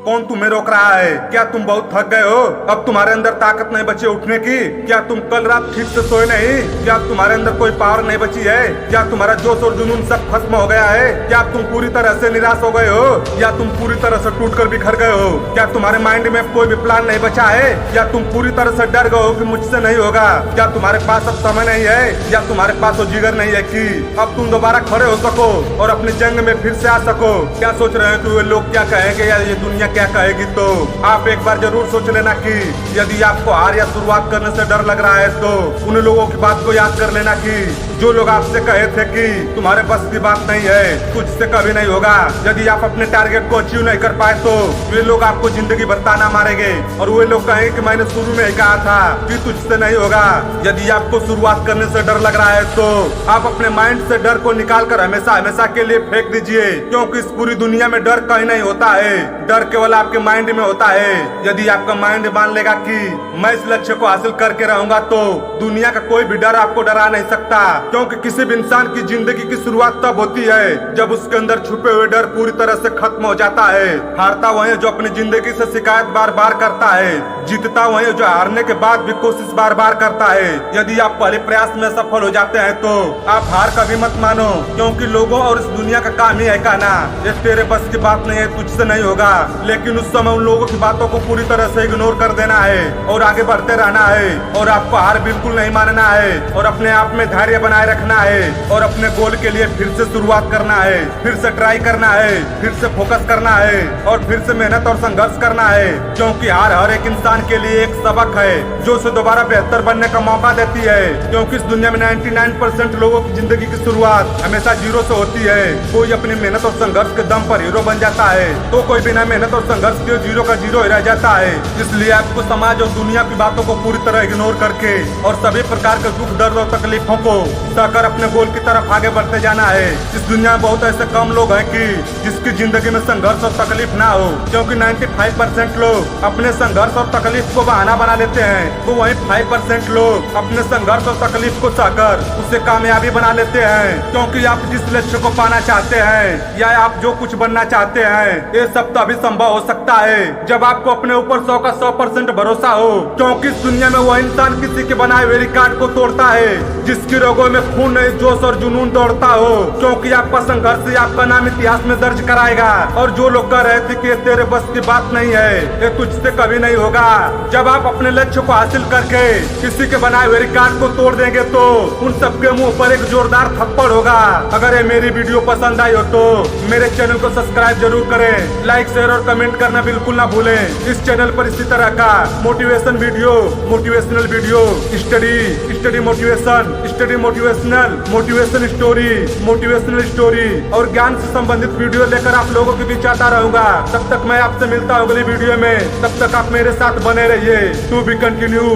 कौन तुम्हें रोक रहा है? क्या तुम बहुत थक गए हो? अब तुम्हारे अंदर ताकत नहीं बची उठने की? क्या तुम कल रात ठीक से सोए नहीं? क्या तुम्हारे अंदर कोई पावर नहीं बची है? क्या तुम्हारा जोश और जुनून सब खत्म हो गया है? क्या तुम पूरी तरह से निराश हो गए हो या तुम पूरी तरह से टूटकर बिखर गए हो? क्या तुम्हारे माइंड में कोई भी प्लान नहीं बचा है या तुम पूरी तरह से डर गए हो कि मुझसे नहीं होगा? क्या तुम्हारे पास अब समय नहीं है या तुम्हारे पास वो जिगर नहीं है कि अब तुम दोबारा खड़े हो सको और अपनी जंग में फिर से आ सको? क्या सोच रहे हो कि वे लोग क्या कहेंगे या ये दुनिया क्या कहेगी? तो आप एक बार जरूर सोच लेना कि यदि आपको हार या शुरुआत करने से डर लग रहा है तो उन लोगों की बात को याद कर लेना कि जो लोग आपसे कहे थे कि तुम्हारे बस की बात नहीं है, तुझसे कभी नहीं होगा। यदि आप अपने टारगेट को अचीव नहीं कर पाए तो वे लोग आपको जिंदगी भर ताना मारेंगे और वे लोग कहेंगे कि मैंने शुरू में ही कहा था कि तुझसे नहीं होगा। यदि आपको शुरुआत करने से डर लग रहा है तो आप अपने माइंड से डर को निकाल कर हमेशा हमेशा के लिए फेंक दीजिए, क्योंकि इस पूरी दुनिया में डर कहीं नहीं होता है। डर केवल आपके माइंड में होता है। यदि आपका माइंड मान लेगा कि मैं इस लक्ष्य को हासिल करके रहूंगा तो दुनिया का कोई भी डर आपको डरा नहीं सकता, क्योंकि किसी भी इंसान की जिंदगी की शुरुआत तब होती है जब उसके अंदर छुपे हुए डर पूरी तरह से खत्म हो जाता है। हारता वही जो अपनी जिंदगी से शिकायत बार बार करता है, जीतता वही जो हारने के बाद भी कोशिश बार बार करता है। यदि आप पहले प्रयास में सफल हो जाते हैं तो आप हार कभी मत मानो, क्योंकि लोगों और इस दुनिया का काम ही है कहना ये तेरे बस की बात नहीं है, तुझसे नहीं होगा। लेकिन उस समय उन लोगों की बातों को पूरी तरह से इग्नोर कर देना है और आगे बढ़ते रहना है और आपको हार बिल्कुल नहीं मानना है और अपने आप में धैर्य बनाए रखना है और अपने गोल के लिए फिर से शुरुआत करना है, फिर से ट्राई करना है, फिर से फोकस करना है और फिर से मेहनत और संघर्ष करना है, क्योंकि हार हर एक इंसान के लिए एक सबक है जो उसे दोबारा बेहतर बनने का मौका देती है। क्योंकि इस दुनिया में 99% लोगों की जिंदगी की शुरुआत हमेशा जीरो से होती है। कोई अपनी मेहनत और संघर्ष के दम पर हीरो बन जाता है तो कोई बिना मेहनत और संघर्ष के जीरो का जीरो ही रह जाता है। इसलिए आपको समाज और दुनिया की बातों को पूरी तरह इग्नोर करके और सभी प्रकार के दुख दर्द और तकलीफों को सहकर अपने गोल की तरफ आगे बढ़ते जाना है। इस दुनिया में बहुत ऐसे कम लोग हैं कि जिसकी जिंदगी में संघर्ष और तकलीफ ना हो, क्योंकि 95% लोग अपने संघर्ष और तकलीफ को बहाना बना लेते हैं, तो वहीं 5% लोग अपने संघर्ष और तकलीफ को सहकर उसे कामयाबी बना लेते हैं। क्योंकि आप जिस लक्ष्य को पाना चाहते हैं या आप जो कुछ बनना चाहते हैं, ये सब तभी संभव हो सकता है जब आपको अपने ऊपर 100 का 100% भरोसा हो। क्योंकि इस दुनिया में वह इंसान किसी के बनाए हुए रिकॉर्ड को तोड़ता है जिसकी रगों में खून नहीं, जोश और जुनून दौड़ता हो। क्योंकि आपका संघर्ष ही आपका नाम इतिहास में दर्ज कराएगा। और जो लोग कह रहे थे कि ये तेरे बस की बात नहीं है, ये तुझसे कभी नहीं होगा। जब आप अपने लक्ष्य को हासिल करके किसी के बनाए हुए रिकॉर्ड को तोड़ देंगे तो उन सबके मुंह पर एक जोरदार थप्पड़ होगा। अगर ये मेरी वीडियो पसंद आई हो तो मेरे चैनल को सब्सक्राइब जरूर करें, लाइक शेयर और कमेंट करना बिल्कुल ना भूलें। इस चैनल पर इसी तरह का motivational video, study motivation story और ज्ञान से संबंधित वीडियो लेकर आप लोगों के बीच आता रहूंगा। तब तक मैं आपसे मिलता हूँ अगली वीडियो में। तब तक आप मेरे साथ बने रहिए। To be continue.